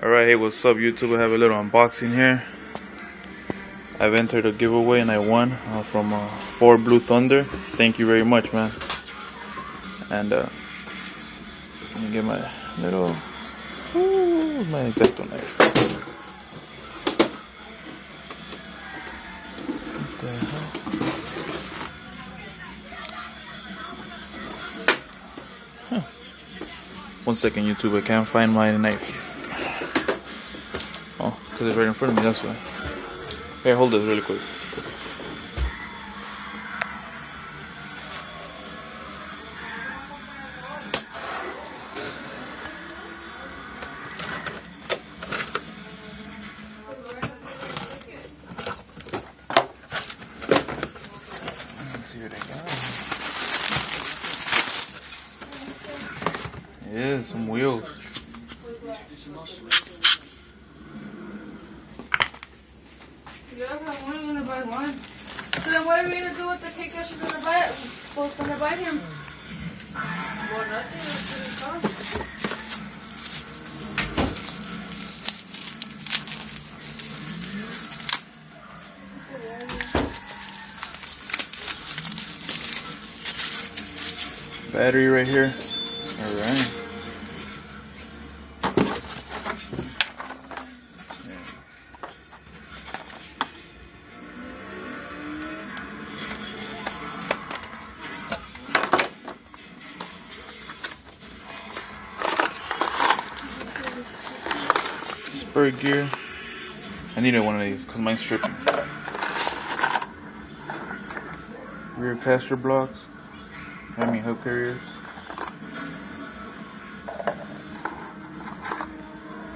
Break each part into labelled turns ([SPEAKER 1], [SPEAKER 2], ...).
[SPEAKER 1] Alright, hey, what's up YouTube? I have a little unboxing here. I've entered a giveaway and I won from 4bluethunder. Thank you very much, man. And let me get my little my X-Acto knife. What the hell? Huh. 1 second, YouTube. I can't find my knife. Oh, because it's right in front of me, that's why. Here, hold this really quick. Let's see what I got. Yeah, some wheels.
[SPEAKER 2] Yeah, I only gonna buy one. So then what are we gonna do with the cake that she's gonna buy? Both gonna buy him? Well, nothing. That's what it's
[SPEAKER 1] Battery right here. Alright. Spur gear. I needed one of these because mine's stripping. Rear caster blocks. Hook carriers.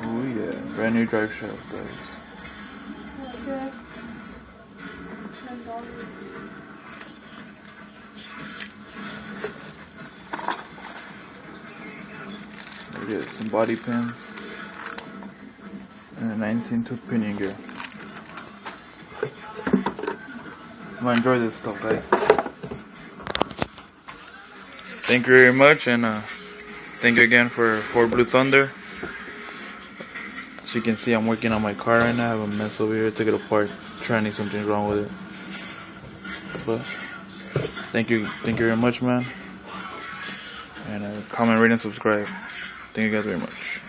[SPEAKER 1] Oh yeah, brand new drive shaft, guys.
[SPEAKER 2] okay.
[SPEAKER 1] There it is, some body pins. And a 19-tooth pinion gear. I'm gonna enjoy this stuff, guys. Thank you very much, and thank you again for 4bluethunder. As you can see, I'm working on my car right now. I have a mess over here. I took it apart, trying to see something's wrong with it. But thank you very much, man. And comment, rate, and subscribe. Thank you guys very much.